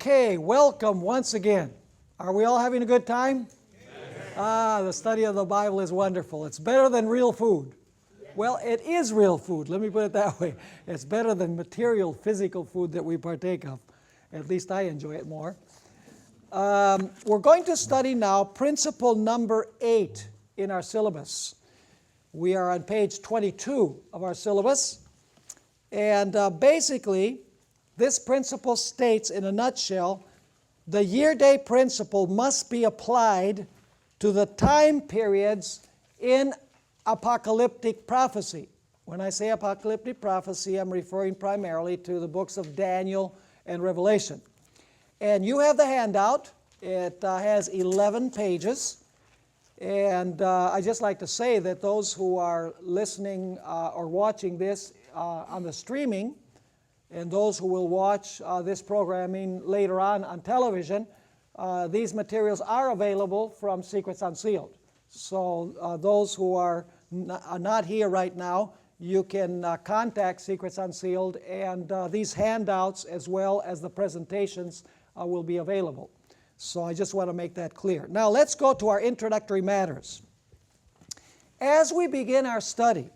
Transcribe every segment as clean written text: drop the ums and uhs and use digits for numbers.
Okay, welcome once again. Are we all having a good time? Yes. The study of the Bible is wonderful. It's better than real food. Well, it is real food. Let me put it that way. It's better than material, physical food that we partake of. At least I enjoy it more. We're going to study now principle number 8 in our syllabus. We are on page 22 of our syllabus. And basically, this principle states in a nutshell, the year-day principle must be applied to the time periods in apocalyptic prophecy. When I say apocalyptic prophecy, I'm referring primarily to the books of Daniel and Revelation. And you have the handout. It has 11 pages. And I'd just like to say that those who are listening or watching this on the streaming, and those who will watch this programming later on television, these materials are available from Secrets Unsealed. So those who are not here right now, you can contact Secrets Unsealed, and these handouts as well as the presentations will be available. So I just want to make that clear. Now let's go to our introductory matters. As we begin our study,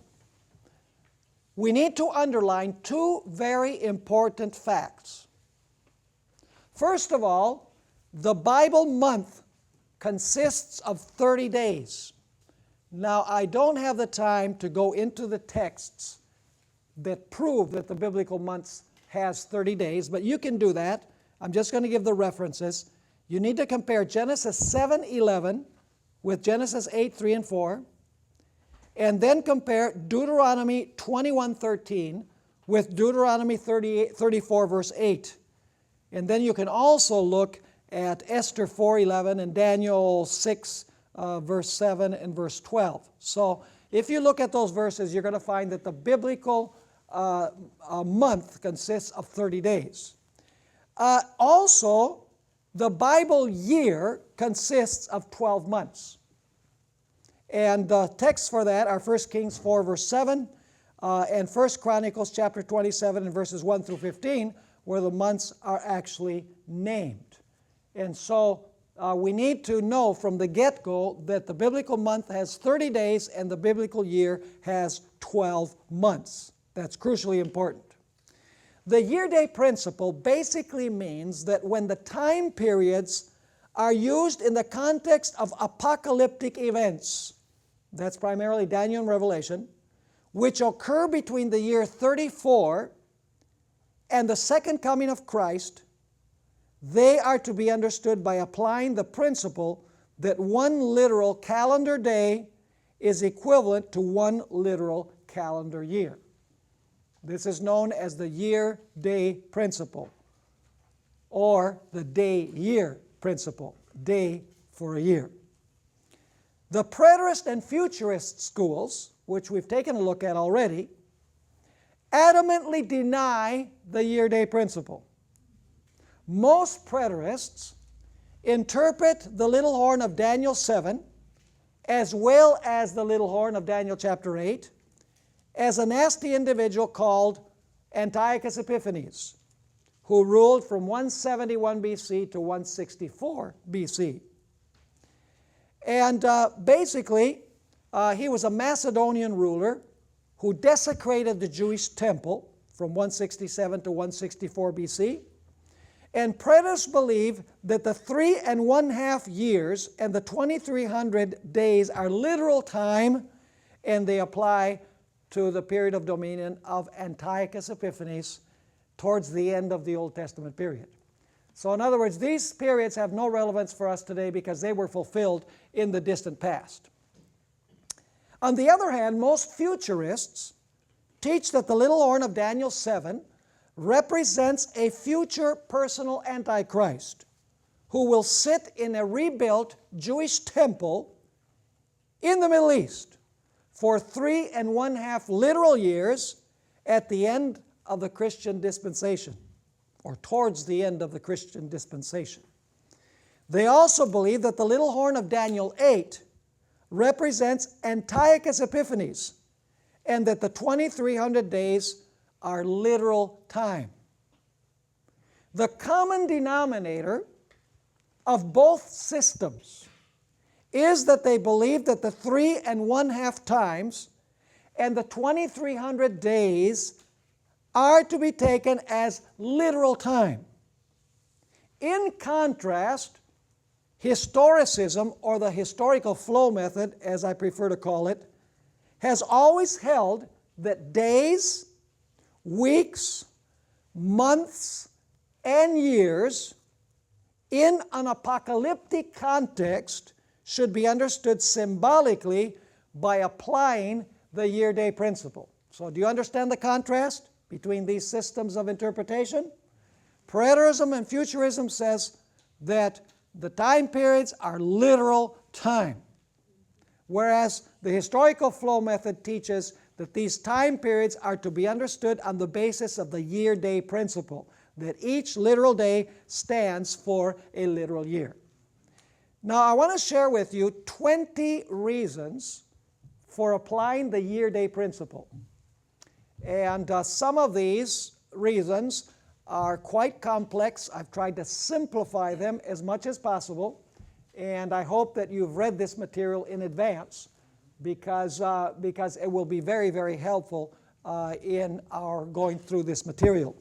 we need to underline two very important facts. First of all, the Bible month consists of 30 days. Now, I don't have the time to go into the texts that prove that the biblical month has 30 days, but you can do that. I'm just going to give the references. You need to compare Genesis 7:11 with Genesis 8:3 and 4. And then compare Deuteronomy 21:13 with Deuteronomy 34 verse 8. And then you can also look at Esther 4:11 and Daniel 6 verse 7 and verse 12. So if you look at those verses, you're going to find that the biblical month consists of 30 days. Also, the Bible year consists of 12 months. And the texts for that are 1 Kings 4 verse 7 and 1 Chronicles chapter 27 and verses 1 through 15, where the months are actually named. And so we need to know from the get-go that the biblical month has 30 days and the biblical year has 12 months. That's crucially important. The year-day principle basically means that when the time periods are used in the context of apocalyptic events, that's primarily Daniel and Revelation, which occur between the year 34 and the second coming of Christ, they are to be understood by applying the principle that one literal calendar day is equivalent to one literal calendar year. This is known as the year-day principle, or the day-year principle, day for a year. The preterist and futurist schools, which we've taken a look at already, adamantly deny the year-day principle. Most preterists interpret the little horn of Daniel 7, as well as the little horn of Daniel chapter 8, as a nasty individual called Antiochus Epiphanes, who ruled from 171 BC to 164 BC. And basically, he was a Macedonian ruler who desecrated the Jewish temple from 167 to 164 BC. And preterists believe that the 3½ years and the 2300 days are literal time, and they apply to the period of dominion of Antiochus Epiphanes towards the end of the Old Testament period. So in other words, these periods have no relevance for us today because they were fulfilled in the distant past. On the other hand, most futurists teach that the little horn of Daniel 7 represents a future personal Antichrist who will sit in a rebuilt Jewish temple in the Middle East for 3½ literal years at the end of the Christian dispensation, or towards the end of the Christian dispensation. They also believe that the little horn of Daniel 8 represents Antiochus Epiphanes, and that the 2300 days are literal time. The common denominator of both systems is that they believe that the 3 1/2 times and the 2300 days are to be taken as literal time. In contrast, historicism, or the historical flow method, as I prefer to call it, has always held that days, weeks, months, and years in an apocalyptic context should be understood symbolically by applying the year-day principle. So do you understand the contrast between these systems of interpretation? Preterism and futurism says that the time periods are literal time, whereas the historical flow method teaches that these time periods are to be understood on the basis of the year-day principle, that each literal day stands for a literal year. Now, I want to share with you 20 reasons for applying the year-day principle. And some of these reasons are quite complex. I've tried to simplify them as much as possible, and I hope that you've read this material in advance because it will be very, very helpful in our going through this material.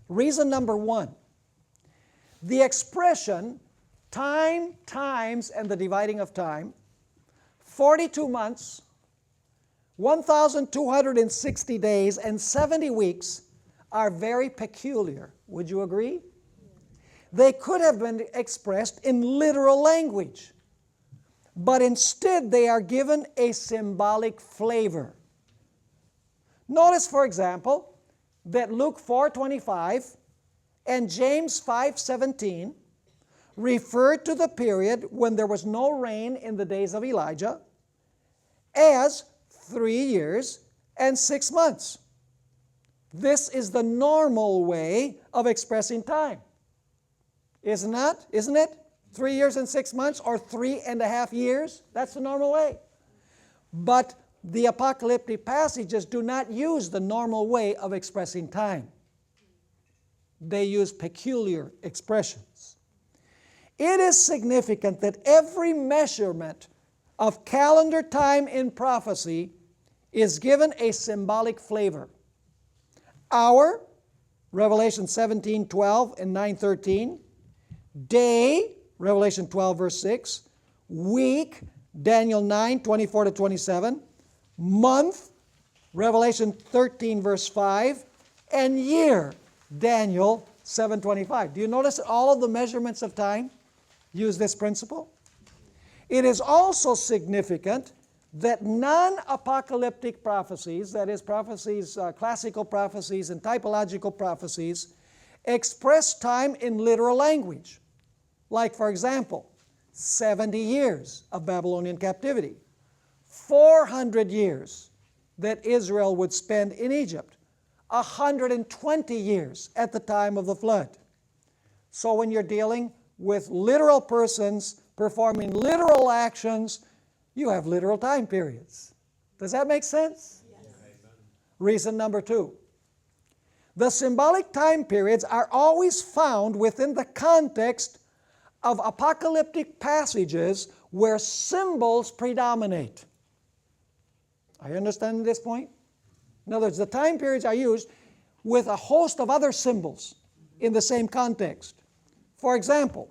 Reason number 1, the expression time, times, and the dividing of time, 42 months, 1,260 days, and 70 weeks are very peculiar. Would you agree? They could have been expressed in literal language, but instead they are given a symbolic flavor. Notice, for example, that Luke 4:25 and James 5:17 referred to the period when there was no rain in the days of Elijah as 3 years and 6 months. This is the normal way of expressing time. Isn't it? 3 years and 6 months, or 3.5 years? That's the normal way. But the apocalyptic passages do not use the normal way of expressing time. They use peculiar expressions. It is significant that every measurement of calendar time in prophecy is given a symbolic flavor. Hour, Revelation 17:12 and 9:13. Day, Revelation 12 verse 6. Week, Daniel 9:24 to 27. Month, Revelation 13 verse 5. And year, Daniel 7:25. Do you notice that all of the measurements of time use this principle? It is also significant that non-apocalyptic prophecies, that is prophecies, classical prophecies and typological prophecies, express time in literal language. Like, for example, 70 years of Babylonian captivity, 400 years that Israel would spend in Egypt, 120 years at the time of the flood. So when you're dealing with literal persons performing literal actions, you have literal time periods. Does that make sense? Yes. Reason number 2. The symbolic time periods are always found within the context of apocalyptic passages where symbols predominate. Are you understanding this point? In other words, the time periods are used with a host of other symbols in the same context. For example,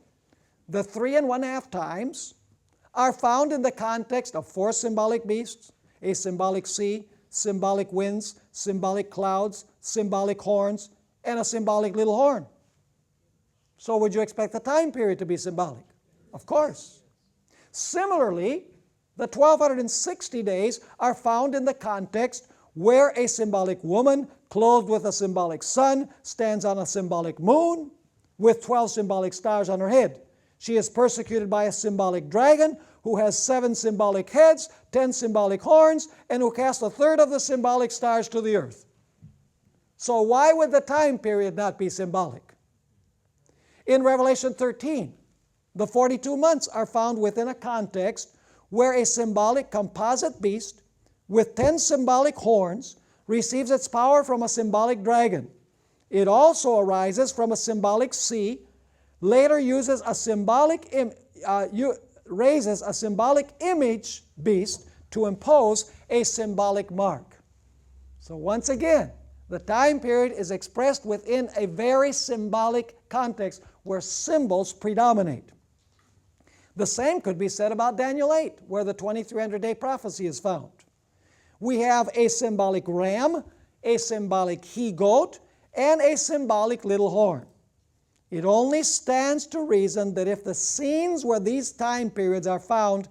the 3 1/2 times are found in the context of 4 symbolic beasts, a symbolic sea, symbolic winds, symbolic clouds, symbolic horns, and a symbolic little horn. So would you expect the time period to be symbolic? Of course. Similarly, the 1,260 days are found in the context where a symbolic woman clothed with a symbolic sun stands on a symbolic moon with 12 symbolic stars on her head. She is persecuted by a symbolic dragon who has 7 symbolic heads, 10 symbolic horns, and who casts a third of the symbolic stars to the earth. So why would the time period not be symbolic? In Revelation 13, the 42 months are found within a context where a symbolic composite beast with 10 symbolic horns receives its power from a symbolic dragon. It also arises from a symbolic sea, later uses a symbolic raises a symbolic image beast to impose a symbolic mark. So once again, the time period is expressed within a very symbolic context where symbols predominate. The same could be said about Daniel 8, where the 2300-day prophecy is found. We have a symbolic ram, a symbolic he-goat, and a symbolic little horn. It only stands to reason that if the scenes where these time periods are found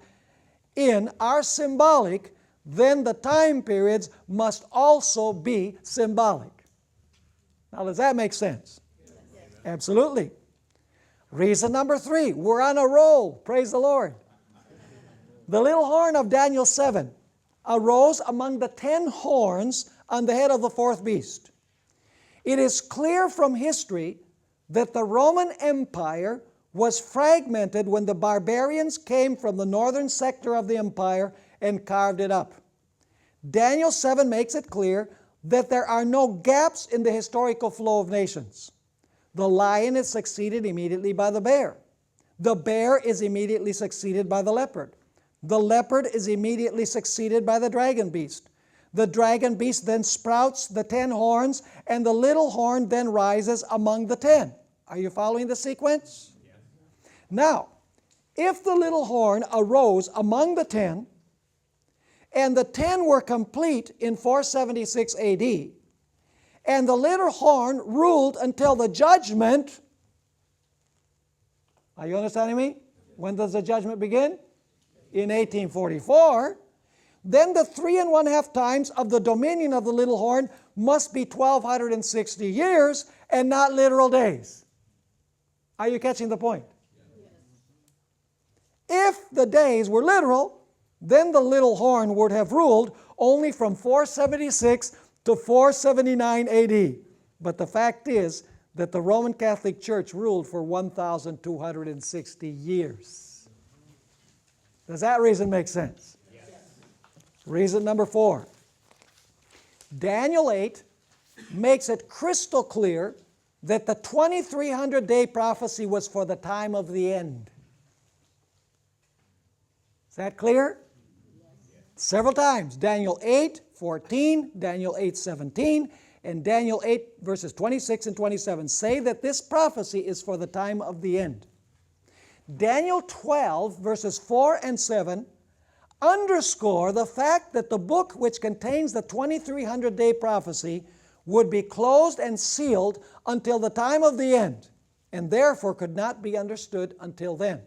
in are symbolic, then the time periods must also be symbolic. Now, does that make sense? Yes. Absolutely. Reason number 3, we're on a roll. Praise the Lord. The little horn of Daniel 7 arose among the 10 horns on the head of the fourth beast. It is clear from history that the Roman Empire was fragmented when the barbarians came from the northern sector of the empire and carved it up. Daniel 7 makes it clear that there are no gaps in the historical flow of nations. The lion is succeeded immediately by the bear. The bear is immediately succeeded by the leopard. The leopard is immediately succeeded by the dragon beast. The dragon beast then sprouts the 10 horns, and the little horn then rises among the 10. Are you following the sequence? Yes. Now, if the little horn arose among the 10, and the 10 were complete in 476 AD, and the little horn ruled until the judgment, are you understanding me? When does the judgment begin? In 1844. Then the 3½ times of the dominion of the little horn must be 1260 years and not literal days. Are you catching the point? If the days were literal, then the little horn would have ruled only from 476 to 479 AD. But the fact is that the Roman Catholic Church ruled for 1,260 years. Does that reason make sense? Yes. Reason number 4. Daniel 8 makes it crystal clear that the 2300-day prophecy was for the time of the end. Is that clear? Yes. Several times. Daniel 8:14, Daniel 8:17, and Daniel 8 verses 26 and 27 say that this prophecy is for the time of the end. Daniel 12 verses 4 and 7 underscore the fact that the book which contains the 2300-day prophecy would be closed and sealed until the time of the end, and therefore could not be understood until then.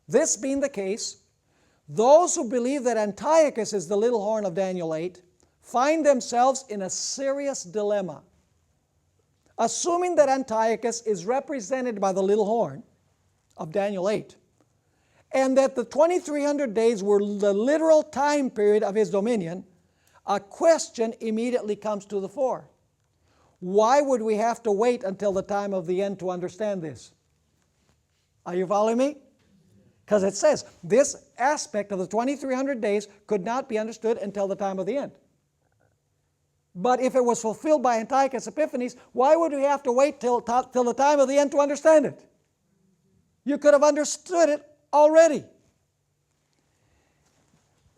This being the case, those who believe that Antiochus is the little horn of Daniel 8 find themselves in a serious dilemma. Assuming that Antiochus is represented by the little horn of Daniel 8, and that the 2300 days were the literal time period of his dominion, a question immediately comes to the fore. Why would we have to wait until the time of the end to understand this? Are you following me? Because it says this aspect of the 2300 days could not be understood until the time of the end. But if it was fulfilled by Antiochus Epiphanes, why would we have to wait till the time of the end to understand it? You could have understood it already.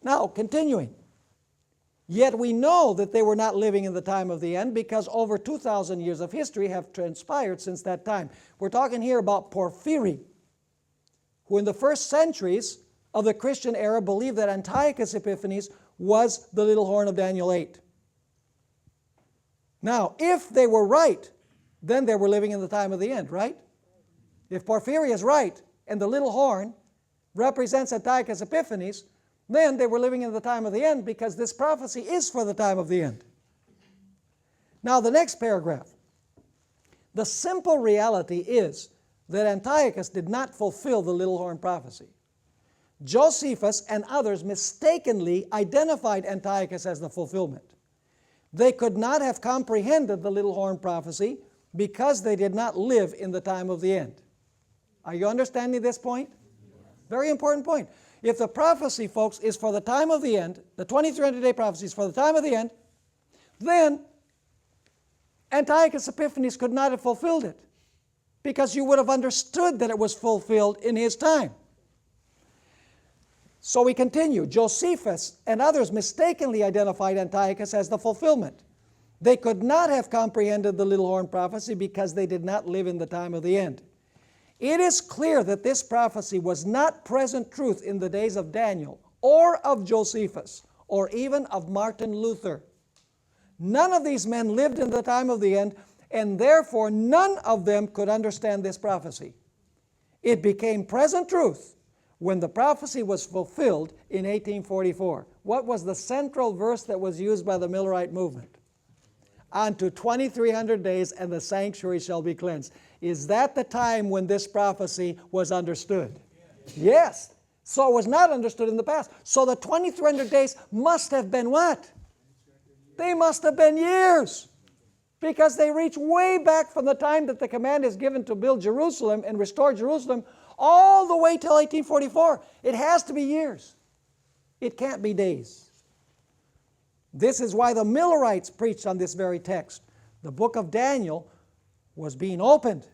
Now, continuing. Yet we know that they were not living in the time of the end because over 2,000 years of history have transpired since that time. We're talking here about Porphyry, who in the first centuries of the Christian era believed that Antiochus Epiphanes was the little horn of Daniel 8. Now, if they were right, then they were living in the time of the end, right? If Porphyry is right and the little horn represents Antiochus Epiphanes, then they were living in the time of the end because this prophecy is for the time of the end. Now, the next paragraph. The simple reality is that Antiochus did not fulfill the little horn prophecy. Josephus and others mistakenly identified Antiochus as the fulfillment. They could not have comprehended the little horn prophecy because they did not live in the time of the end. Are you understanding this point? Very important point. If the prophecy, folks, is for the time of the end, the 2300-day prophecy is for the time of the end, then Antiochus Epiphanes could not have fulfilled it, because you would have understood that it was fulfilled in his time. So we continue. Josephus and others mistakenly identified Antiochus as the fulfillment. They could not have comprehended the little horn prophecy because they did not live in the time of the end. It is clear that this prophecy was not present truth in the days of Daniel or of Josephus or even of Martin Luther. None of these men lived in the time of the end, and therefore none of them could understand this prophecy. It became present truth when the prophecy was fulfilled in 1844. What was the central verse that was used by the Millerite movement? Unto 2300 days and the sanctuary shall be cleansed. Is that the time when this prophecy was understood? Yes. So it was not understood in the past. So the 2300 days must have been what? They must have been years, because they reach way back from the time that the command is given to build Jerusalem and restore Jerusalem all the way till 1844. It has to be years. It can't be days. This is why the Millerites preached on this very text. The book of Daniel was being opened,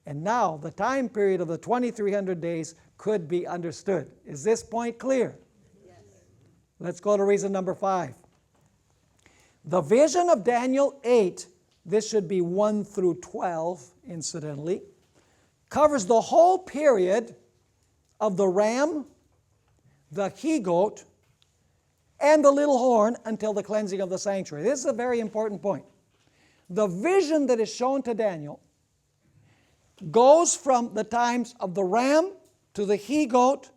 and now the time period of the 2300 days could be understood. Is this point clear? Yes. Let's go to reason number 5. The vision of Daniel 8, this should be 1 through 12, incidentally, covers the whole period of the ram, the he-goat, and the little horn until the cleansing of the sanctuary. This is a very important point. The vision that is shown to Daniel goes from the times of the ram to the he-goat,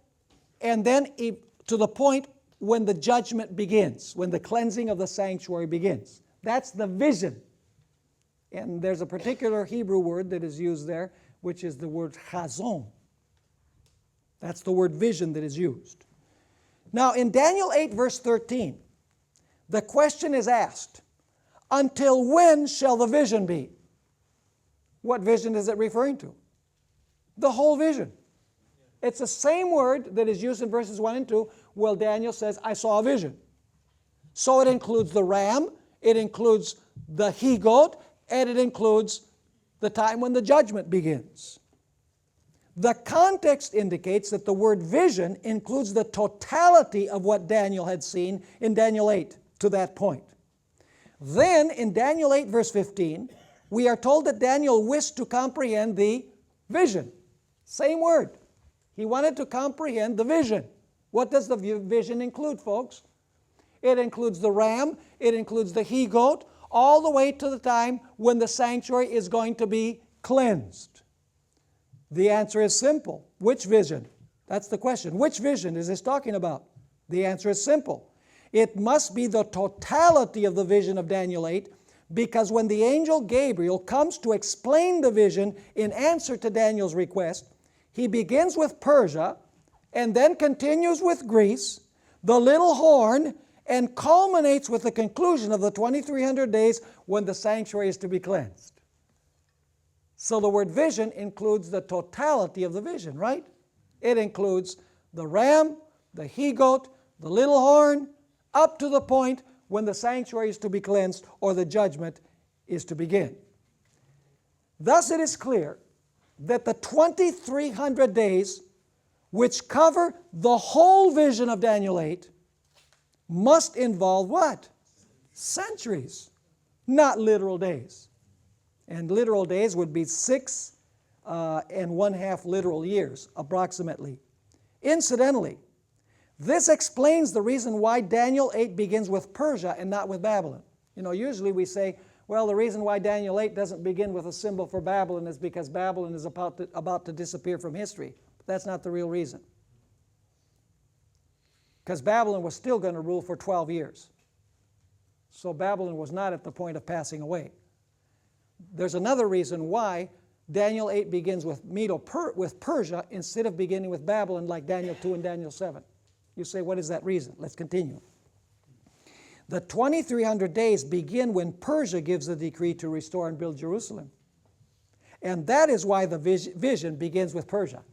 and then to the point when the judgment begins, when the cleansing of the sanctuary begins. That's the vision. And there's a particular Hebrew word that is used there, which is the word chazon. That's the word vision that is used. Now, in Daniel 8, verse 13, the question is asked, until when shall the vision be? What vision is it referring to? The whole vision. It's the same word that is used in verses 1 and 2, where Daniel says, I saw a vision. So it includes the ram, it includes the he-goat, and it includes the time when the judgment begins. The context indicates that the word vision includes the totality of what Daniel had seen in Daniel 8 to that point. Then, in Daniel 8, verse 15, we are told that Daniel wished to comprehend the vision. Same word. He wanted to comprehend the vision. What does the vision include, folks? It includes the ram, it includes the he-goat, all the way to the time when the sanctuary is going to be cleansed. The answer is simple. Which vision? That's the question. Which vision is this talking about? The answer is simple. It must be the totality of the vision of Daniel 8, because when the angel Gabriel comes to explain the vision in answer to Daniel's request, he begins with Persia and then continues with Greece, the little horn, and culminates with the conclusion of the 2300 days when the sanctuary is to be cleansed. So the word vision includes the totality of the vision, right? It includes the ram, the he-goat, the little horn, up to the point when the sanctuary is to be cleansed or the judgment is to begin. Thus it is clear that the 2300 days, which cover the whole vision of Daniel 8, must involve what? Centuries, not literal days. And literal days would be 6 1/2 literal years, approximately. Incidentally, this explains the reason why Daniel 8 begins with Persia and not with Babylon. You know, usually we say, well, the reason why Daniel 8 doesn't begin with a symbol for Babylon is because Babylon is about to disappear from history. But that's not the real reason. Because Babylon was still going to rule for 12 years. So Babylon was not at the point of passing away. There's another reason why Daniel 8 begins with with Persia instead of beginning with Babylon like Daniel 2 and Daniel 7. You say, what is that reason? Let's continue. The 2300 days begin when Persia gives the decree to restore and build Jerusalem. And that is why the vision begins with Persia.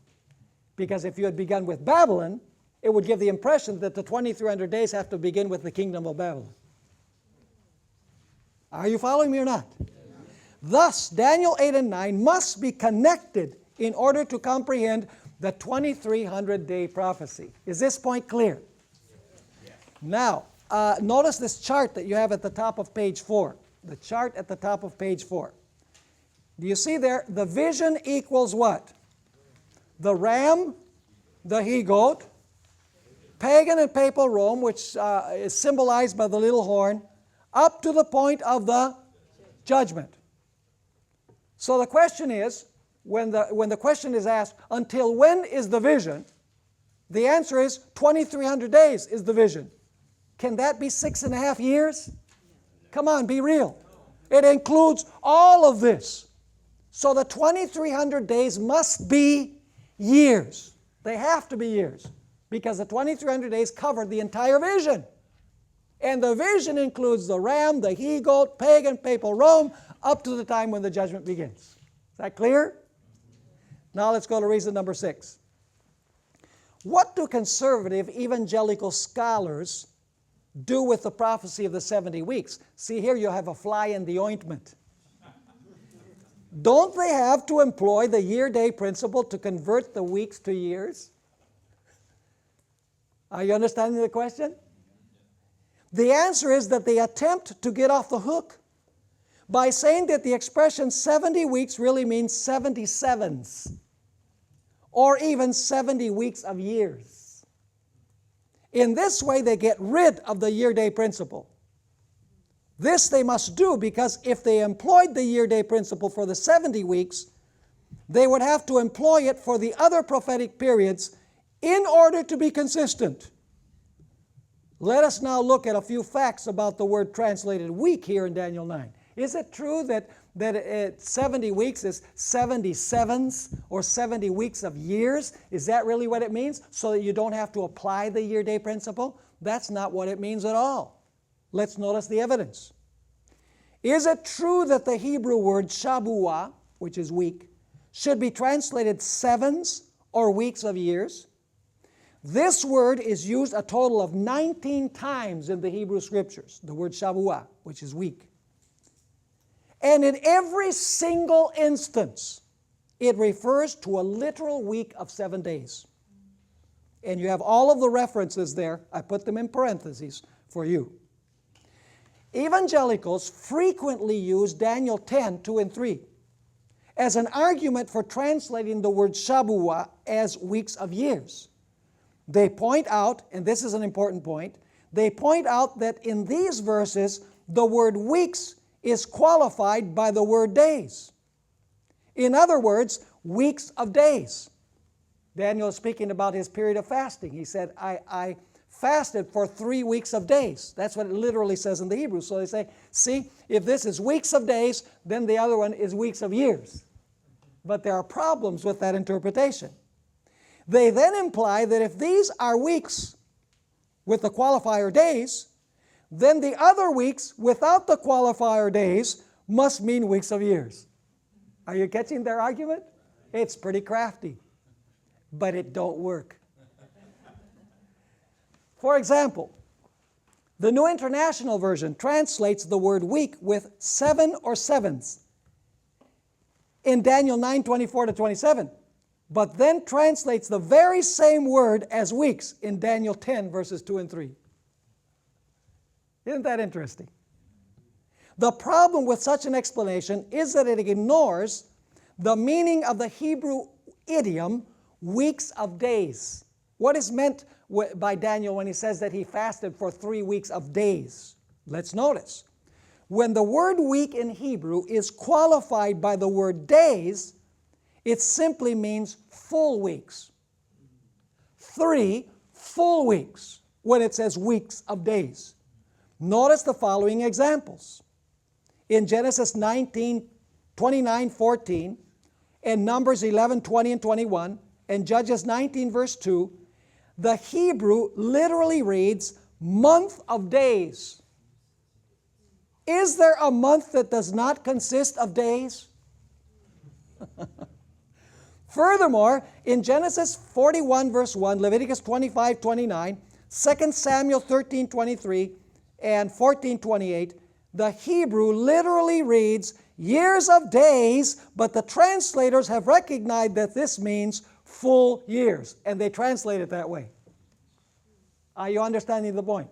Because if you had begun with Babylon, it would give the impression that the 2300 days have to begin with the kingdom of Babylon. Are you following me or not? Thus, Daniel 8 and 9 must be connected in order to comprehend the 2300-day prophecy. Is this point clear? Now, notice this chart that you have at the top of page 4. The chart at the top of page 4. Do you see there? The vision equals what? The ram, the he-goat, pagan and papal Rome, which is symbolized by the little horn, up to the point of the judgment. So the question is, when the question is asked, until when is the vision? The answer is 2,300 days is the vision. Can that be 6.5 years? Come on, be real. It includes all of this. So the 2,300 days must be years. They have to be years, because the 2,300 days cover the entire vision. And the vision includes the ram, the he-goat, pagan, papal Rome, up to the time when the judgment begins. Is that clear? Now let's go to reason number 6. What do conservative evangelical scholars do with the prophecy of the 70 weeks? See, here you have a fly in the ointment. Don't they have to employ the year-day principle to convert the weeks to years? Are you understanding the question? The answer is that they attempt to get off the hook by saying that the expression 70 weeks really means 77s, or even 70 weeks of years. In this way, they get rid of the year-day principle. This they must do because if they employed the year-day principle for the 70 weeks, they would have to employ it for the other prophetic periods in order to be consistent. Let us now look at a few facts about the word translated week here in Daniel 9. Is it true that 70 weeks is 77s or 70 weeks of years? Is that really what it means? So that you don't have to apply the year-day principle? That's not what it means at all. Let's notice the evidence. Is it true that the Hebrew word shabuah, which is week, should be translated sevens or weeks of years? This word is used a total of 19 times in the Hebrew Scriptures, the word shabuah, which is week. And in every single instance, it refers to a literal week of 7 days. And you have all of the references there. I put them in parentheses for you. Evangelicals frequently use Daniel 10, 2 and 3 as an argument for translating the word shabuah as weeks of years. They point out, and this is an important point, they point out that in these verses, the word weeks is qualified by the word days. In other words, weeks of days. Daniel is speaking about his period of fasting. He said, I fasted for 3 weeks of days. That's what it literally says in the Hebrew. So they say, see, if this is weeks of days, then the other one is weeks of years. But there are problems with that interpretation. They then imply that if these are weeks with the qualifier days, then the other weeks without the qualifier days must mean weeks of years. Are you catching their argument? It's pretty crafty, but it don't work. For example, the New International Version translates the word week with 7 or sevens in Daniel 9, 24 to 27, but then translates the very same word as weeks in Daniel 10, verses 2 and 3. Isn't that interesting? The problem with such an explanation is that it ignores the meaning of the Hebrew idiom, weeks of days. What is meant by Daniel when he says that he fasted for 3 weeks of days? Let's notice. When the word week in Hebrew is qualified by the word days, it simply means full weeks. 3 full weeks when it says weeks of days. Notice the following examples. In Genesis 19, 29, 14, and Numbers 11, 20 and 21, and Judges 19, verse 2, the Hebrew literally reads, month of days. Is there a month that does not consist of days? Furthermore, in Genesis 41, verse 1, Leviticus 25, 29, 2 Samuel 13, 23, and 14, 28, the Hebrew literally reads, years of days, but the translators have recognized that this means full years, and they translate it that way. Are you understanding the point?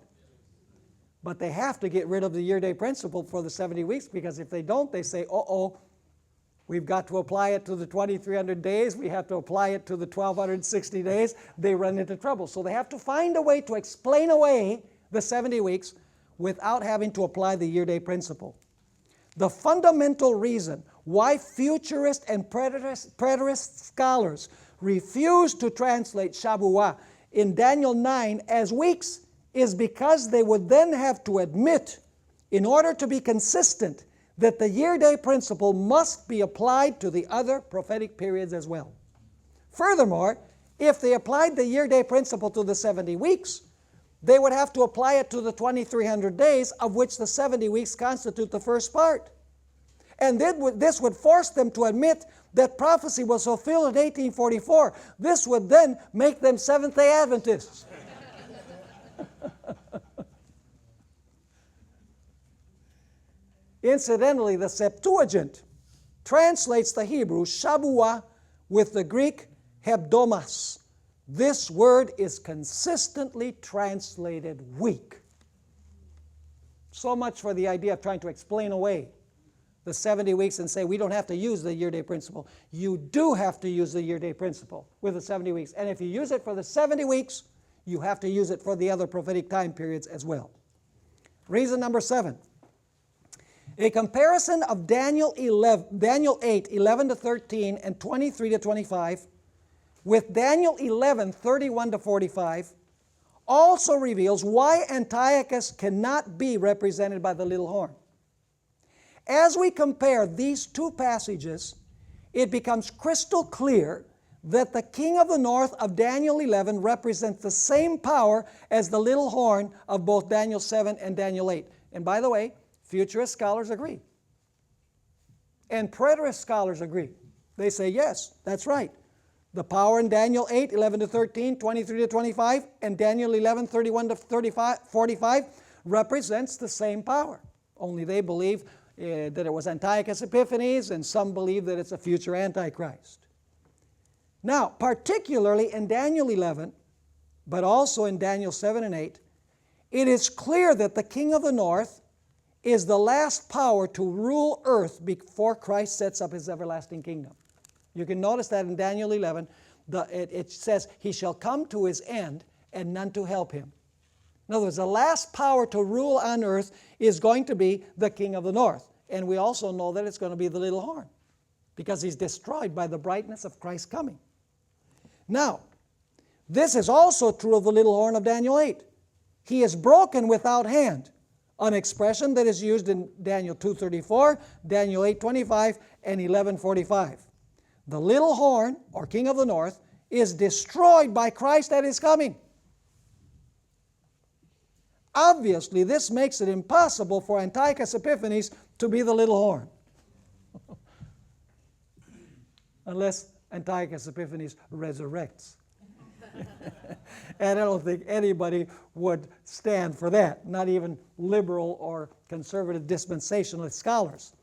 But they have to get rid of the year-day principle for the 70 weeks, because if they don't, they say, uh-oh, we've got to apply it to the 2,300 days. We have to apply it to the 1,260 days. They run into trouble. So they have to find a way to explain away the 70 weeks without having to apply the year-day principle. The fundamental reason why futurist and preterist scholars refuse to translate Shavuot in Daniel 9 as weeks is because they would then have to admit, in order to be consistent, that the year-day principle must be applied to the other prophetic periods as well. Furthermore, if they applied the year-day principle to the 70 weeks, they would have to apply it to the 2,300 days, of which the 70 weeks constitute the first part. And this would force them to admit that prophecy was fulfilled in 1844. This would then make them Seventh-day Adventists. Incidentally, the Septuagint translates the Hebrew Shavuah with the Greek hebdomas. This word is consistently translated week. So much for the idea of trying to explain away the 70 weeks and say we don't have to use the year-day principle. You do have to use the year-day principle with the 70 weeks. And if you use it for the 70 weeks, you have to use it for the other prophetic time periods as well. Reason number 7. A comparison of Daniel 8, 11 to 13 and 23 to 25 with Daniel 11, 31 to 45 also reveals why Antiochus cannot be represented by the little horn. As we compare these two passages, it becomes crystal clear that the king of the north of Daniel 11 represents the same power as the little horn of both Daniel 7 and Daniel 8. And by the way, futurist scholars agree. And preterist scholars agree. They say, yes, that's right. The power in Daniel 8, 11 to 13, 23 to 25, and Daniel 11, 31 to 45 represents the same power. Only they believe that it was Antiochus Epiphanes, and some believe that it's a future Antichrist. Now, particularly in Daniel 11, but also in Daniel 7 and 8, it is clear that the king of the north is the last power to rule earth before Christ sets up his everlasting kingdom. You can notice that in Daniel 11, it says, he shall come to his end and none to help him. In other words, the last power to rule on earth is going to be the king of the north. And we also know that it's going to be the little horn, because he's destroyed by the brightness of Christ's coming. Now, this is also true of the little horn of Daniel 8. He is broken without hand, an expression that is used in Daniel 2:34, Daniel 8:25, and 11:45. The little horn, or king of the north, is destroyed by Christ at his coming. Obviously, this makes it impossible for Antiochus Epiphanes to be the little horn. Unless Antiochus Epiphanes resurrects. And I don't think anybody would stand for that, not even liberal or conservative dispensationalist scholars.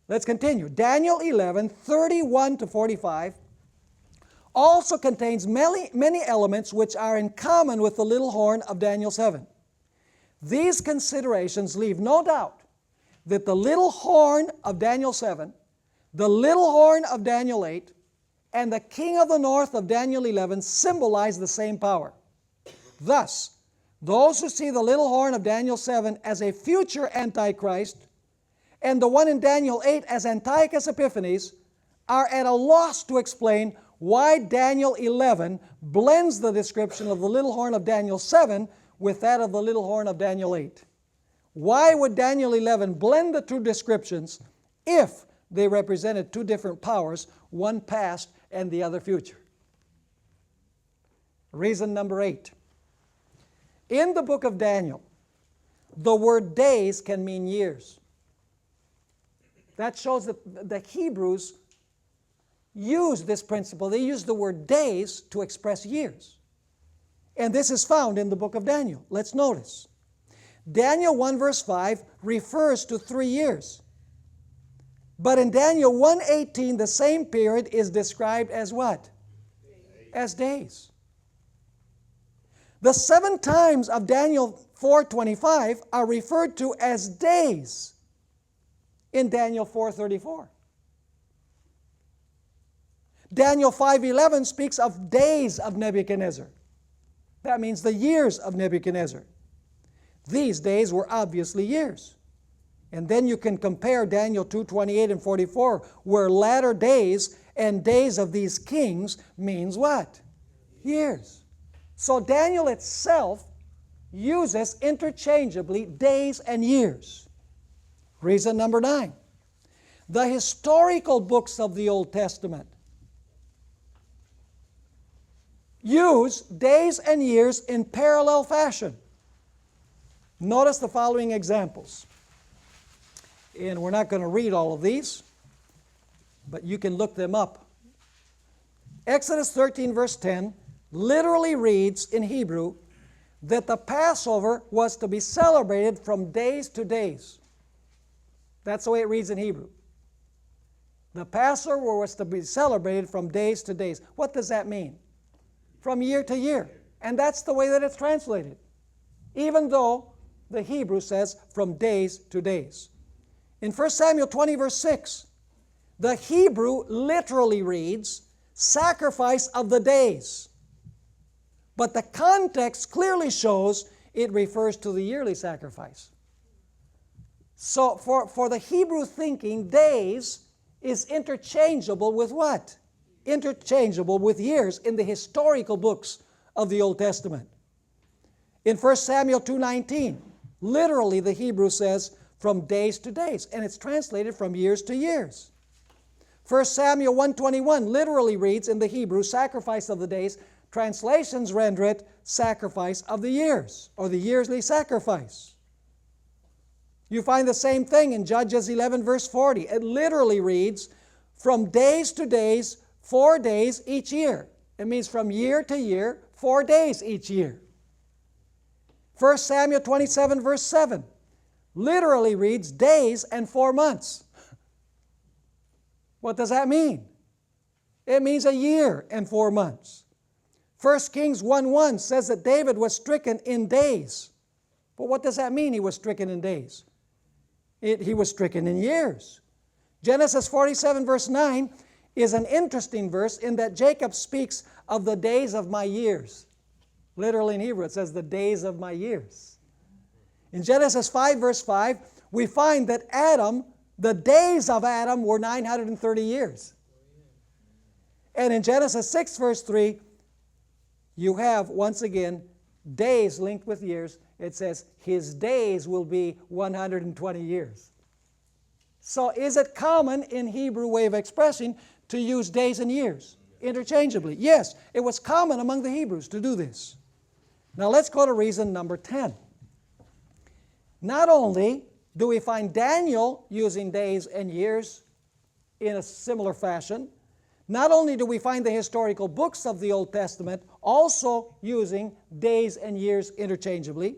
Let's continue. Daniel 11, 31 to 45 also contains many elements which are in common with the little horn of Daniel 7. These considerations leave no doubt that the little horn of Daniel 7, the little horn of Daniel 8, and the king of the north of Daniel 11 symbolize the same power. Thus, those who see the little horn of Daniel 7 as a future Antichrist and the one in Daniel 8 as Antiochus Epiphanes are at a loss to explain why Daniel 11 blends the description of the little horn of Daniel 7 with that of the little horn of Daniel 8. Why would Daniel 11 blend the two descriptions if they represented two different powers, one past and the other future? Reason number 8. In the book of Daniel, the word days can mean years. That shows that the Hebrews use this principle. They use the word days to express years. And this is found in the book of Daniel. Let's notice. Daniel 1 verse 5 refers to 3 years. But in Daniel 1:18, the same period is described as what? As days. The 7 times of Daniel 4:25 are referred to as days in Daniel 4:34. Daniel 5:11 speaks of days of Nebuchadnezzar. That means the years of Nebuchadnezzar. These days were obviously years. And then you can compare Daniel 2:28 and 44, where latter days and days of these kings means what? Years. So Daniel itself uses interchangeably days and years. Reason number 9. The historical books of the Old Testament use days and years in parallel fashion. Notice the following examples. And we're not going to read all of these, but you can look them up. Exodus 13 verse 10 literally reads in Hebrew that the Passover was to be celebrated from days to days. That's the way it reads in Hebrew. The Passover was to be celebrated from days to days. What does that mean? From year to year. And that's the way that it's translated. Even though the Hebrew says from days to days. In 1 Samuel 20 verse 6, the Hebrew literally reads, sacrifice of the days. But the context clearly shows it refers to the yearly sacrifice. So for the Hebrew thinking, days is interchangeable with what? Interchangeable with years in the historical books of the Old Testament. In 1 Samuel 2:19, literally the Hebrew says from days to days, and it's translated from years to years. 1 Samuel 1:21 literally reads in the Hebrew, sacrifice of the days. Translations render it sacrifice of the years, or the yearly sacrifice. You find the same thing in Judges 11 verse 40. It literally reads, from days to days, 4 days each year. It means from year to year, 4 days each year. 1 Samuel 27 verse 7 literally reads days and 4 months. What does that mean? It means a year and 4 months. 1 Kings 1:1 says that David was stricken in days. But what does that mean, he was stricken in days? He was stricken in years. Genesis 47 verse 9 is an interesting verse in that Jacob speaks of the days of my years. Literally in Hebrew it says the days of my years. In Genesis 5 verse 5 we find that the days of Adam were 930 years. And in Genesis 6 verse 3 you have once again days linked with years. It says his days will be 120 years. So is it common in Hebrew way of expressing to use days and years interchangeably? Yes, it was common among the Hebrews to do this. Now let's go to reason number 10. Not only do we find Daniel using days and years in a similar fashion, not only do we find the historical books of the Old Testament also using days and years interchangeably,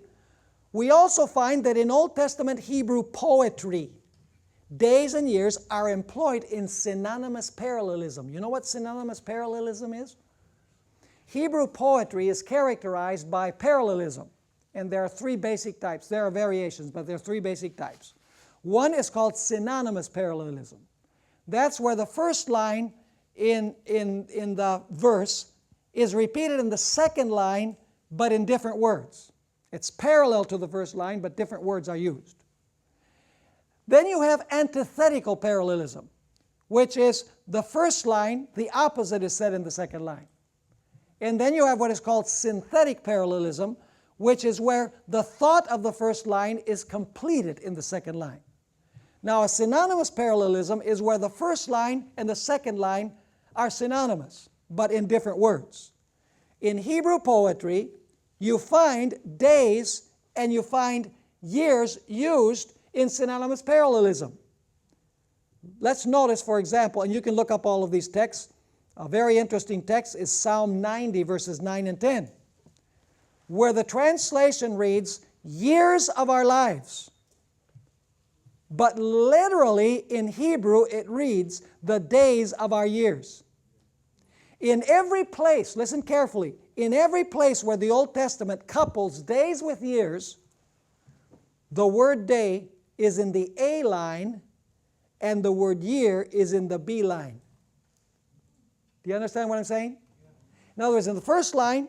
we also find that in Old Testament Hebrew poetry, days and years are employed in synonymous parallelism. You know what synonymous parallelism is? Hebrew poetry is characterized by parallelism. And there are 3 basic types. There are variations, but there are 3 basic types. One is called synonymous parallelism. That's where the first line in the verse is repeated in the second line, but in different words. It's parallel to the first line, but different words are used. Then you have antithetical parallelism, which is the first line, the opposite is said in the second line. And then you have what is called synthetic parallelism, which is where the thought of the first line is completed in the second line. Now, a synonymous parallelism is where the first line and the second line are synonymous, but in different words. In Hebrew poetry, you find days and you find years used in synonymous parallelism. Let's notice, for example, and you can look up all of these texts. A very interesting text is Psalm 90, verses 9 and 10, where the translation reads, years of our lives. but literally in Hebrew it reads, the days of our years. In every place, listen carefully, in every place where the Old Testament couples days with years, the word day is in the A line and the word year is in the B line. Do you understand what I'm saying? In other words, in the first line,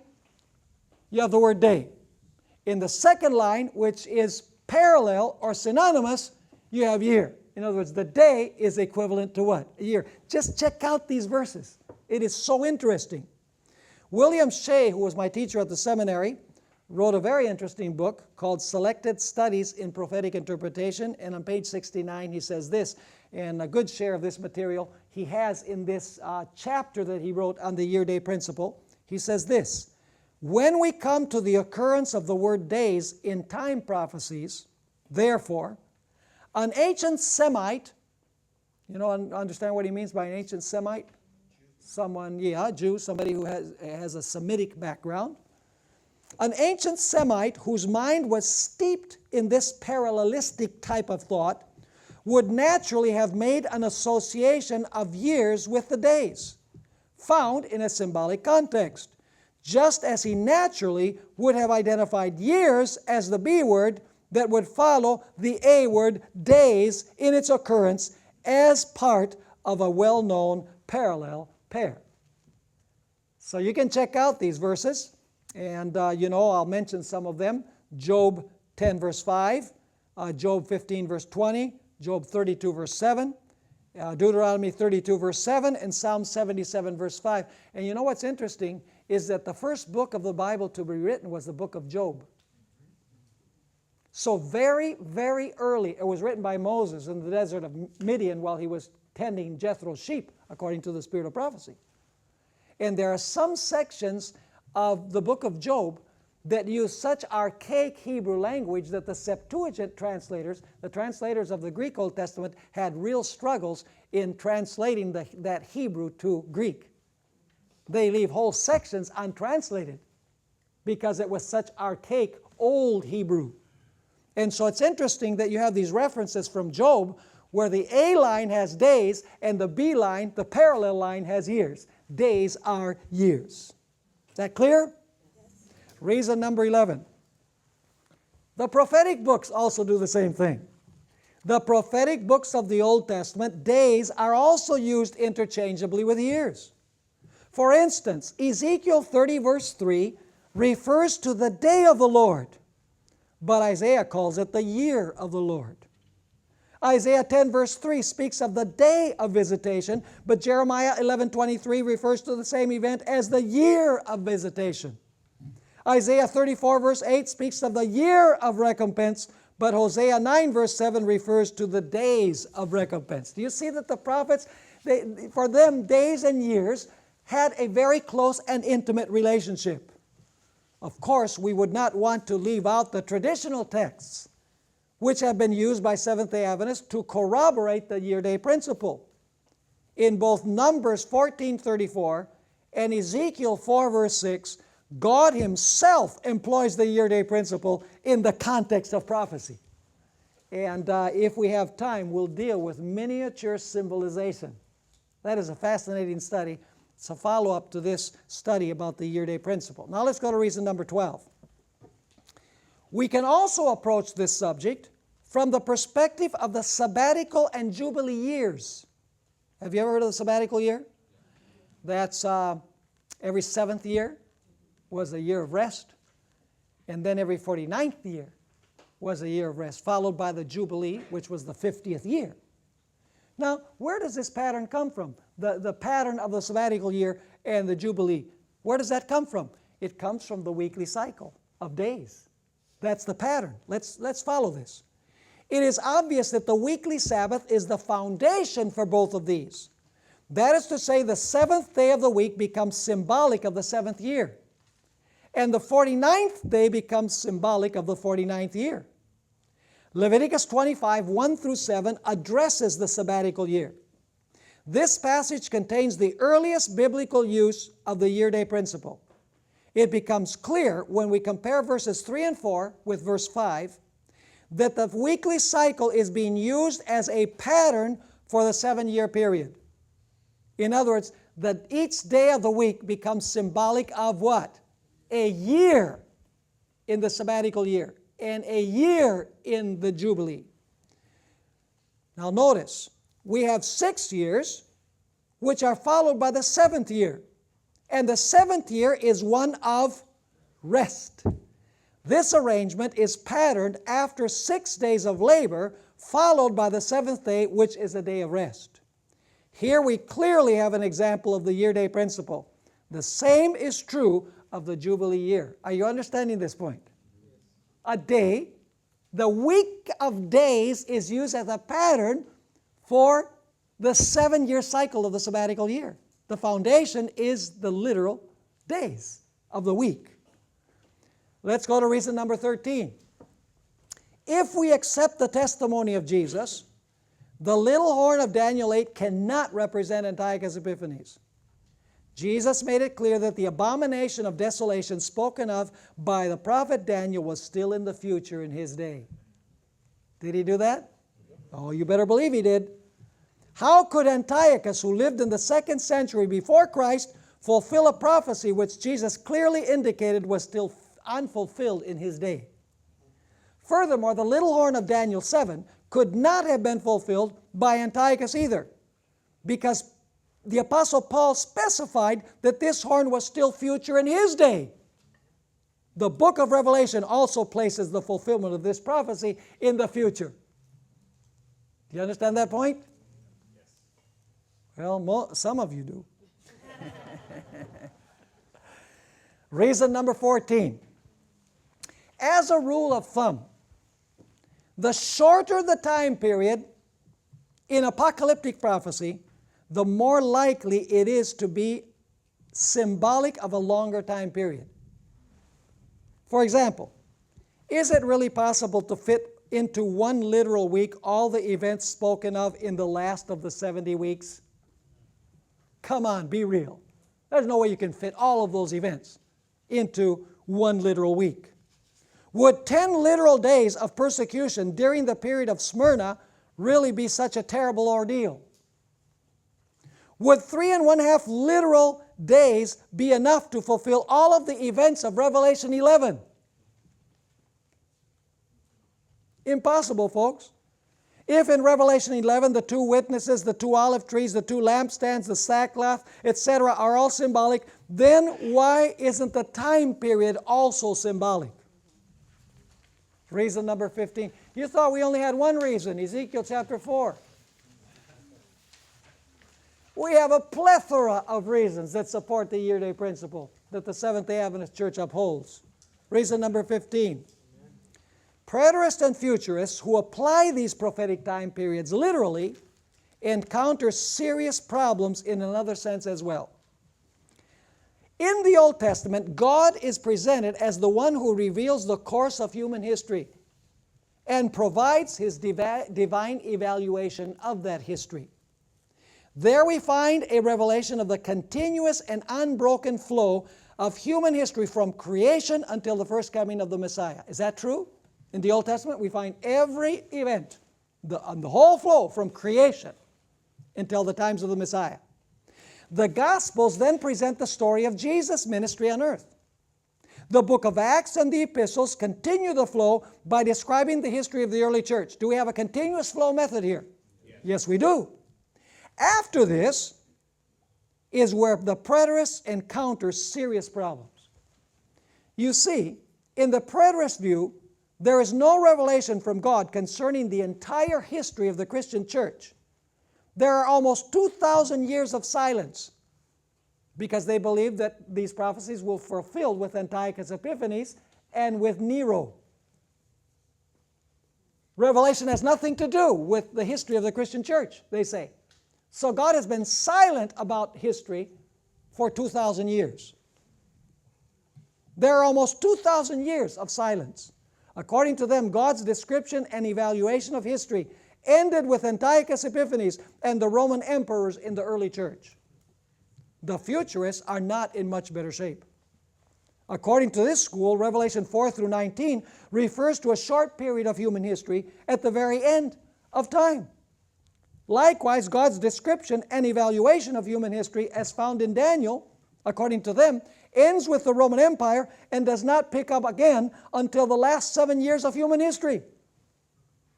you have the word day. In the second line, which is parallel or synonymous, you have year. In other words, the day is equivalent to what? A year. Just check out these verses. It is so interesting. William Shea, who was my teacher at the seminary, wrote a very interesting book called Selected Studies in Prophetic Interpretation, and on page 69 he says this, and a good share of this material he has in this chapter that he wrote on the year-day principle. He says this, when we come to the occurrence of the word days in time prophecies, therefore, an ancient Semite, you know, understand what he means by an ancient Semite? Someone, yeah, Jew, somebody who has a Semitic background. An ancient Semite whose mind was steeped in this parallelistic type of thought would naturally have made an association of years with the days, found in a symbolic context, just as he naturally would have identified years as the B word that would follow the A word, days, in its occurrence as part of a well-known parallel pair. So you can check out these verses, and you know, I'll mention some of them. Job 10 verse 5, Job 15 verse 20, Job 32 verse 7, Deuteronomy 32 verse 7, and Psalm 77 verse 5. And you know what's interesting is that the first book of the Bible to be written was the book of Job. So very, very early, it was written by Moses in the desert of Midian while he was tending Jethro's sheep, according to the spirit of prophecy. And there are some sections of the book of Job that use such archaic Hebrew language that the Septuagint translators, the translators of the Greek Old Testament, had real struggles in translating that Hebrew to Greek. They leave whole sections untranslated because it was such archaic old Hebrew. And so it's interesting that you have these references from Job where the A line has days and the B line, the parallel line, has years. Days are years. Is that clear? Yes. Reason number 11. The prophetic books also do the same thing. The prophetic books of the Old Testament, days are also used interchangeably with years. For instance, Ezekiel 30 verse 3 refers to the day of the Lord, but Isaiah calls it the year of the Lord. Isaiah 10 verse 3 speaks of the day of visitation, but Jeremiah 11:23 refers to the same event as the year of visitation. Isaiah 34 verse 8 speaks of the year of recompense, but Hosea 9 verse 7 refers to the days of recompense. Do you see that the prophets, for them, days and years had a very close and intimate relationship? Of course, we would not want to leave out the traditional texts which have been used by Seventh-day Adventists to corroborate the year-day principle. In both Numbers 14:34 and Ezekiel 4 verse 6, God Himself employs the year-day principle in the context of prophecy. And if we have time, we'll deal with miniature symbolization. That is a fascinating study. It's a follow-up to this study about the year-day principle. Now let's go to reason number 12. We can also approach this subject from the perspective of the sabbatical and jubilee years. Have you ever heard of the sabbatical year? That's every 7th year was a year of rest, and then every 49th year was a year of rest, followed by the jubilee, which was the 50th year. Now, where does this pattern come from? The pattern of the sabbatical year and the jubilee. Where does that come from? It comes from the weekly cycle of days. That's the pattern. Let's follow this. It is obvious that the weekly Sabbath is the foundation for both of these. That is to say, the 7th day of the week becomes symbolic of the 7th year, and the 49th day becomes symbolic of the 49th year. Leviticus 25, 1 through 7 addresses the sabbatical year. This passage contains the earliest biblical use of the year-day principle. It becomes clear when we compare verses 3 and 4 with verse 5 that the weekly cycle is being used as a pattern for the 7-year period. In other words, that each day of the week becomes symbolic of what? A year in the sabbatical year and a year in the Jubilee. Now notice, we have 6 years which are followed by the 7th year. And the 7th year is one of rest. This arrangement is patterned after 6 days of labor, followed by the 7th day, which is a day of rest. Here we clearly have an example of the year-day principle. The same is true of the Jubilee year. Are you understanding this point? A day, the week of days is used as a pattern for the 7-year cycle of the sabbatical year. The foundation is the literal days of the week. Let's go to reason number 13. If we accept the testimony of Jesus, the little horn of Daniel 8 cannot represent Antiochus Epiphanes. Jesus made it clear that the abomination of desolation spoken of by the prophet Daniel was still in the future in his day. Did he do that? Oh, you better believe he did. How could Antiochus, who lived in the 2nd century before Christ, fulfill a prophecy which Jesus clearly indicated was still unfulfilled in his day? Furthermore, the little horn of Daniel 7 could not have been fulfilled by Antiochus either, because the Apostle Paul specified that this horn was still future in his day. The book of Revelation also places the fulfillment of this prophecy in the future. Do you understand that point? Well, some of you do. Reason number 14. As a rule of thumb, the shorter the time period in apocalyptic prophecy, the more likely it is to be symbolic of a longer time period. For example, is it really possible to fit into one literal week all the events spoken of in the last of the 70 weeks? Come on, be real. There's no way you can fit all of those events into one literal week. Would 10 literal days of persecution during the period of Smyrna really be such a terrible ordeal? Would 3½ literal days be enough to fulfill all of the events of Revelation 11? Impossible, folks. If in Revelation 11 the 2 witnesses, the 2 olive trees, the 2 lampstands, the sackcloth, etc. are all symbolic, then why isn't the time period also symbolic? Reason number 15. You thought we only had one reason, Ezekiel chapter 4. We have a plethora of reasons that support the year-day principle that the Seventh-day Adventist Church upholds. Reason number 15. Preterists and futurists who apply these prophetic time periods literally encounter serious problems in another sense as well. In the Old Testament, God is presented as the one who reveals the course of human history and provides His divine evaluation of that history. There we find a revelation of the continuous and unbroken flow of human history from creation until the first coming of the Messiah. Is that true? In the Old Testament, we find every event, the whole flow from creation until the times of the Messiah. The Gospels then present the story of Jesus' ministry on earth. The book of Acts and the epistles continue the flow by describing the history of the early church. Do we have a continuous flow method here? Yes, we do. After this is where the preterists encounter serious problems. You see, in the preterist view, there is no revelation from God concerning the entire history of the Christian church. There are almost 2,000 years of silence because they believe that these prophecies will be fulfilled with Antiochus Epiphanes and with Nero. Revelation has nothing to do with the history of the Christian church, they say. So God has been silent about history for 2,000 years. There are almost 2,000 years of silence. According to them, God's description and evaluation of history ended with Antiochus Epiphanes and the Roman emperors in the early church. The futurists are not in much better shape. According to this school, Revelation 4 through 19 refers to a short period of human history at the very end of time. Likewise, God's description and evaluation of human history as found in Daniel, according to them, ends with the Roman Empire and does not pick up again until the last 7 years of human history.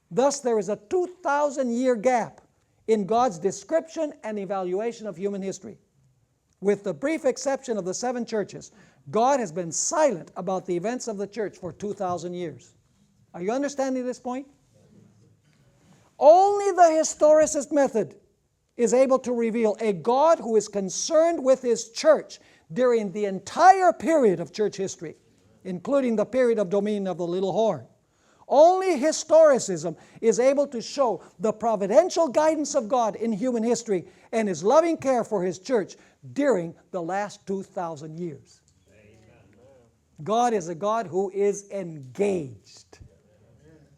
Thus, there is a 2,000-year gap in God's description and evaluation of human history. With the brief exception of the 7 churches, God has been silent about the events of the church for 2,000 years. Are you understanding this point? Only the historicist method is able to reveal a God who is concerned with His church during the entire period of church history, including the period of dominion of the little horn. Only historicism is able to show the providential guidance of God in human history and His loving care for His church during the last 2,000 years. God is a God who is engaged.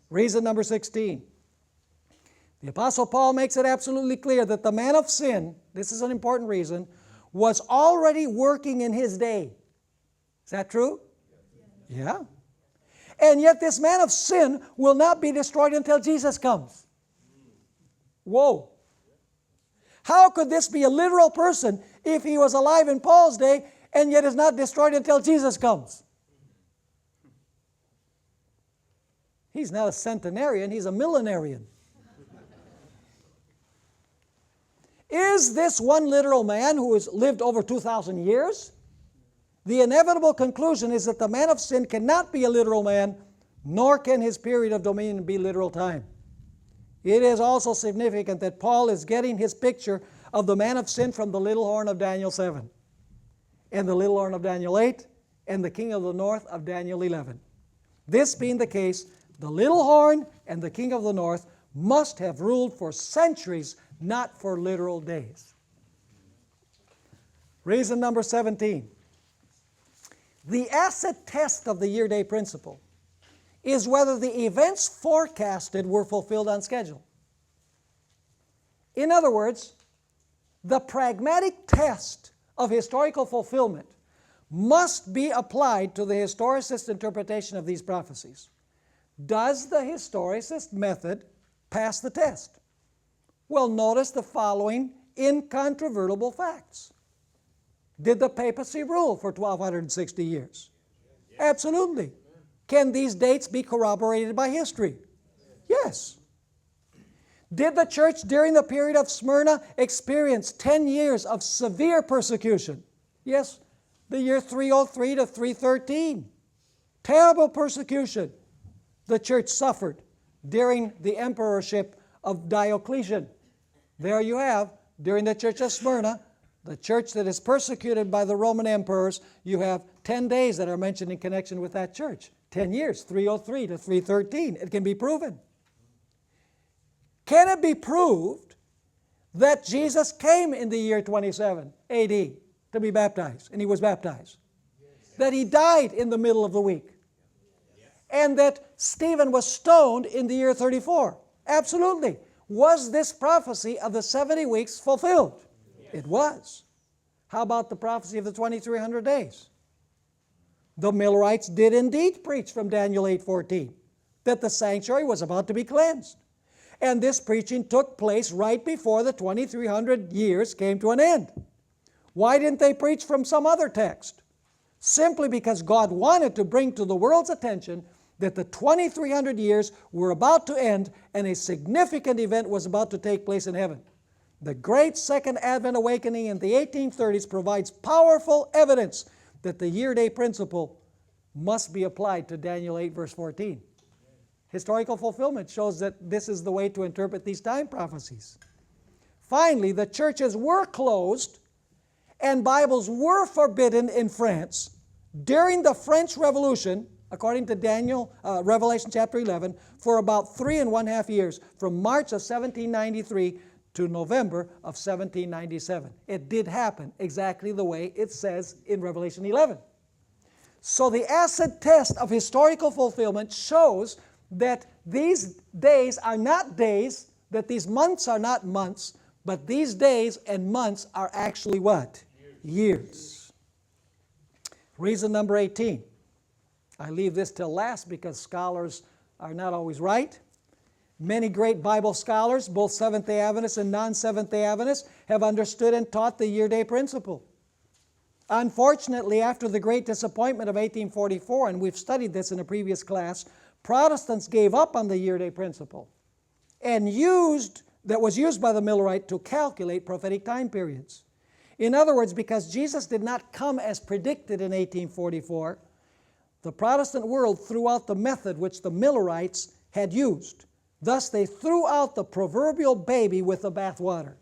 Reason number 16. The Apostle Paul makes it absolutely clear that the man of sin, this is an important reason, was already working in his day. Is that true? Yeah. And yet this man of sin will not be destroyed until Jesus comes. Whoa. How could this be a literal person if he was alive in Paul's day and yet is not destroyed until Jesus comes? He's not a centenarian, he's a millenarian. Is this one literal man who has lived over 2,000 years? The inevitable conclusion is that the man of sin cannot be a literal man, nor can his period of dominion be literal time. It is also significant that Paul is getting his picture of the man of sin from the little horn of Daniel 7, and the little horn of Daniel 8, and the king of the north of Daniel 11. This being the case, the little horn and the king of the north must have ruled for centuries, not for literal days. Reason number 17. The acid test of the year-day principle is whether the events forecasted were fulfilled on schedule. In other words, the pragmatic test of historical fulfillment must be applied to the historicist interpretation of these prophecies. Does the historicist method pass the test? Well, notice the following incontrovertible facts. Did the papacy rule for 1,260 years? Absolutely. Can these dates be corroborated by history? Yes. Did the church during the period of Smyrna experience 10 years of severe persecution? Yes. The year 303 to 313. Terrible persecution the church suffered during the emperorship of Diocletian. There you have, during the church of Smyrna, the church that is persecuted by the Roman emperors, you have 10 days that are mentioned in connection with that church. 10 years, 303 to 313. It can be proven. Can it be proved that Jesus came in the year 27 AD to be baptized, and He was baptized? That He died in the middle of the week? And that Stephen was stoned in the year 34? Absolutely. Was this prophecy of the 70 weeks fulfilled? It was. How about the prophecy of the 2,300 days? The Millerites did indeed preach from Daniel 8:14 that the sanctuary was about to be cleansed. And this preaching took place right before the 2,300 years came to an end. Why didn't they preach from some other text? Simply because God wanted to bring to the world's attention that the 2,300 years were about to end and a significant event was about to take place in heaven. The great Second Advent awakening in the 1830s provides powerful evidence that the year-day principle must be applied to Daniel 8 verse 14. Historical fulfillment shows that this is the way to interpret these time prophecies. Finally, the churches were closed and Bibles were forbidden in France during the French Revolution, according to Revelation chapter 11, for about 3.5 years, from March of 1793 to November of 1797. It did happen exactly the way it says in Revelation 11. So the acid test of historical fulfillment shows that these days are not days, that these months are not months, but these days and months are actually what? Years. Reason number 18. I leave this till last because scholars are not always right. Many great Bible scholars, both Seventh-day Adventists and non-Seventh-day Adventists, have understood and taught the year-day principle. Unfortunately, after the great disappointment of 1844, and we've studied this in a previous class, Protestants gave up on the year-day principle and that was used by the Millerite to calculate prophetic time periods. In other words, because Jesus did not come as predicted in 1844, the Protestant world threw out the method which the Millerites had used. Thus, they threw out the proverbial baby with the bathwater.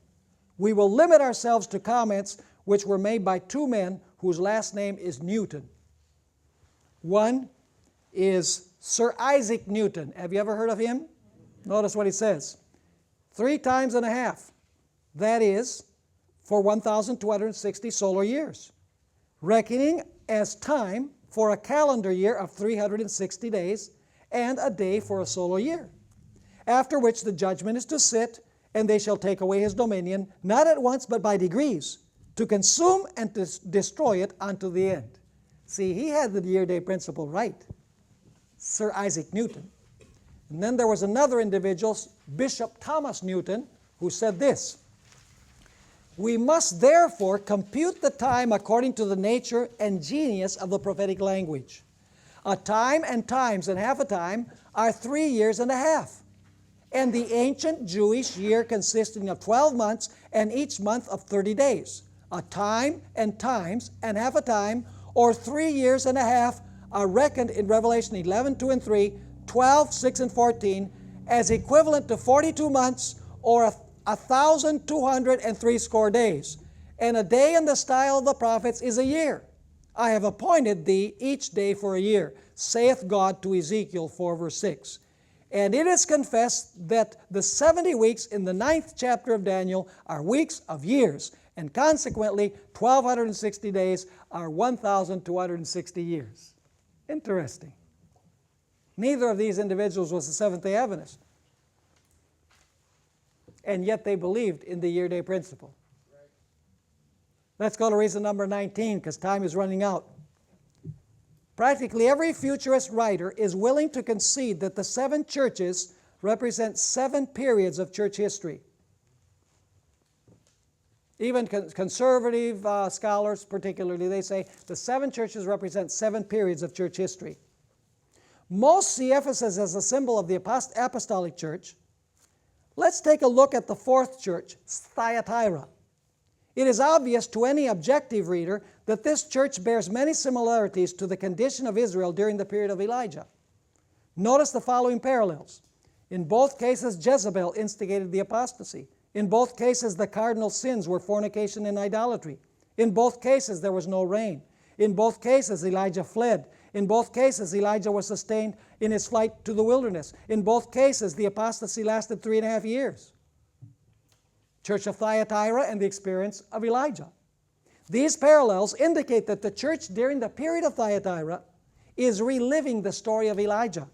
We will limit ourselves to comments which were made by two men whose last name is Newton. One is Sir Isaac Newton. Have you ever heard of him? Notice what he says. 3 times and a half. That is, for 1,260 solar years, reckoning as time for a calendar year of 360 days and a day for a solar year. After which the judgment is to sit, and they shall take away his dominion, not at once but by degrees, to consume and to destroy it unto the end. See, he had the year-day principle right, Sir Isaac Newton. And then there was another individual, Bishop Thomas Newton, who said this: we must therefore compute the time according to the nature and genius of the prophetic language. A time and times and half a time are 3 years and a half. And the ancient Jewish year consisting of 12 months and each month of 30 days. A time and times and half a time, or 3 years and a half, are reckoned in Revelation 11, 2 and 3, 12, 6 and 14, as equivalent to 42 months, or 1,260 days. And a day in the style of the prophets is a year. I have appointed thee each day for a year, saith God to Ezekiel 4 verse 6. And it is confessed that the 70 weeks in the 9th chapter of Daniel are weeks of years, and consequently 1,260 days are 1,260 years. Interesting. Neither of these individuals was a Seventh-day Adventist. And yet they believed in the year-day principle. Right. Let's go to reason number 19, because time is running out. Practically every futurist writer is willing to concede that the 7 churches represent 7 periods of church history. Even conservative scholars particularly, they say the 7 churches represent 7 periods of church history. Most see Ephesus as a symbol of the apostolic church. Let's take a look at the 4th church, Thyatira. It is obvious to any objective reader that this church bears many similarities to the condition of Israel during the period of Elijah. Notice the following parallels. In both cases, Jezebel instigated the apostasy. In both cases, the cardinal sins were fornication and idolatry. In both cases, there was no rain. In both cases, Elijah fled. In both cases, Elijah was sustained in his flight to the wilderness. In both cases, the apostasy lasted 3.5 years. Church of Thyatira and the experience of Elijah. These parallels indicate that the church during the period of Thyatira is reliving the story of Elijah.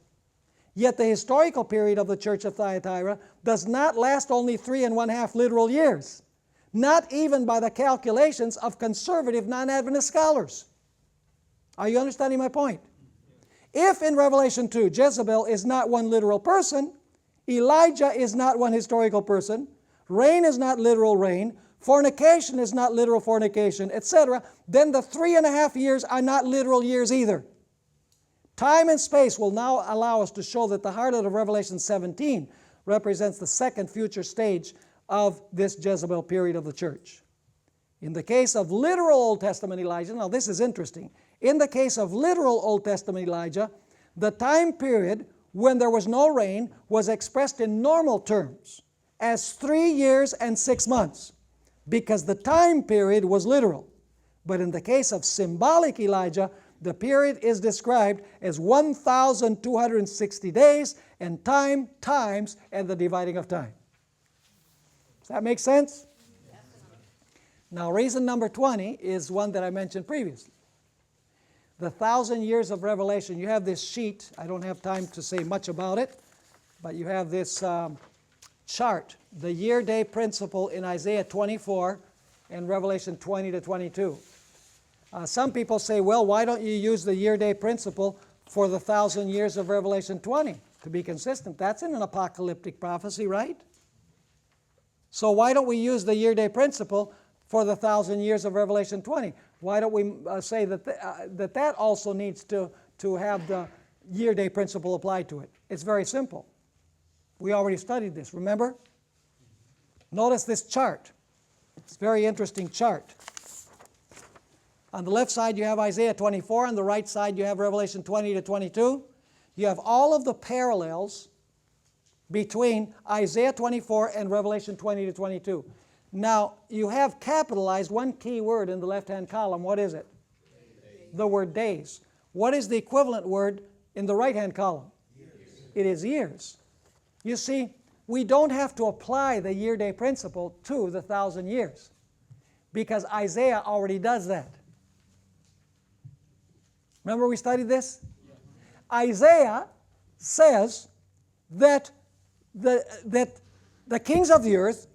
Yet the historical period of the church of Thyatira does not last only 3.5 literal years, not even by the calculations of conservative non-Adventist scholars. Are you understanding my point? If in Revelation 2, Jezebel is not one literal person, Elijah is not one historical person, rain is not literal rain, fornication is not literal fornication, etc., then the 3.5 years are not literal years either. Time and space will now allow us to show that the harlot of Revelation 17 represents the second future stage of this Jezebel period of the church. In the case of literal Old Testament Elijah, now this is interesting. In the case of literal Old Testament Elijah, the time period when there was no rain was expressed in normal terms as 3 years and 6 months, because the time period was literal. But in the case of symbolic Elijah, the period is described as 1,260 days and time, times, and the dividing of time. Does that make sense? Now, reason number 20 is one that I mentioned previously. The 1,000 years of Revelation. You have this sheet. I don't have time to say much about it, but you have this chart, the year-day principle in Isaiah 24 and Revelation 20 to 22. Some people say, well, why don't you use the year-day principle for the 1,000 years of Revelation 20 to be consistent? That's in an apocalyptic prophecy, right? So why don't we use the year-day principle for the 1,000 years of Revelation 20? Why don't we say that that also needs to have the year-day principle applied to it? It's very simple. We already studied this, remember? Notice this chart. It's a very interesting chart. On the left side you have Isaiah 24, on the right side you have Revelation 20 to 22. You have all of the parallels between Isaiah 24 and Revelation 20 to 22. Now, you have capitalized one key word in the left-hand column. What is it? Days. The word days. What is the equivalent word in the right-hand column? Years. It is years. You see, we don't have to apply the year-day principle to the 1,000 years because Isaiah already does that. Remember we studied this? Yeah. Isaiah says that the kings of the earth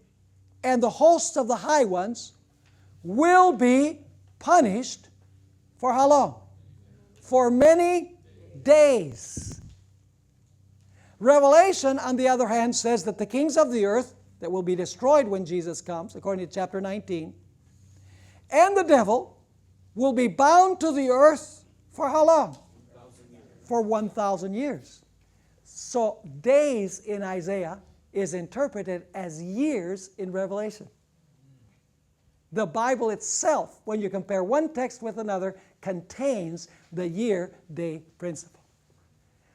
and the hosts of the high ones will be punished for how long? For many days. Revelation, on the other hand, says that the kings of the earth that will be destroyed when Jesus comes, according to chapter 19, and the devil will be bound to the earth for how long? 1,000 years. For 1,000 years. So days in Isaiah is interpreted as years in Revelation. The Bible itself, when you compare one text with another, contains the year-day principle.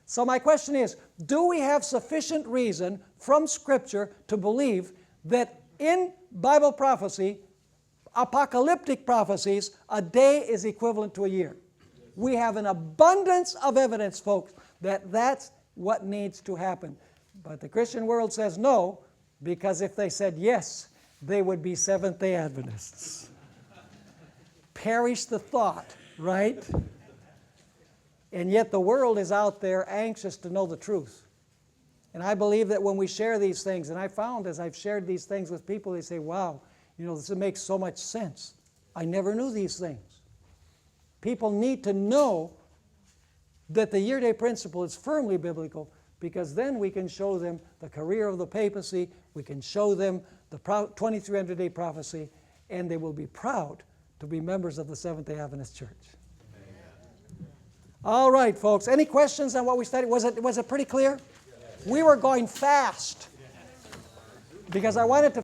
So my question is, do we have sufficient reason from Scripture to believe that in Bible prophecy, apocalyptic prophecies, a day is equivalent to a year? We have an abundance of evidence, folks, that that's what needs to happen. But the Christian world says no, because if they said yes, they would be Seventh-day Adventists. Perish the thought, right? And yet the world is out there anxious to know the truth. And I believe that when we share these things, and I found as I've shared these things with people, they say, wow, you know, this makes so much sense. I never knew these things. People need to know that the year-day principle is firmly biblical, because then we can show them the career of the papacy, we can show them the 2300-day prophecy, and they will be proud to be members of the Seventh-day Adventist Church. Amen. All right, folks. Any questions on what we studied? Was it pretty clear? Yes. We were going fast because I wanted to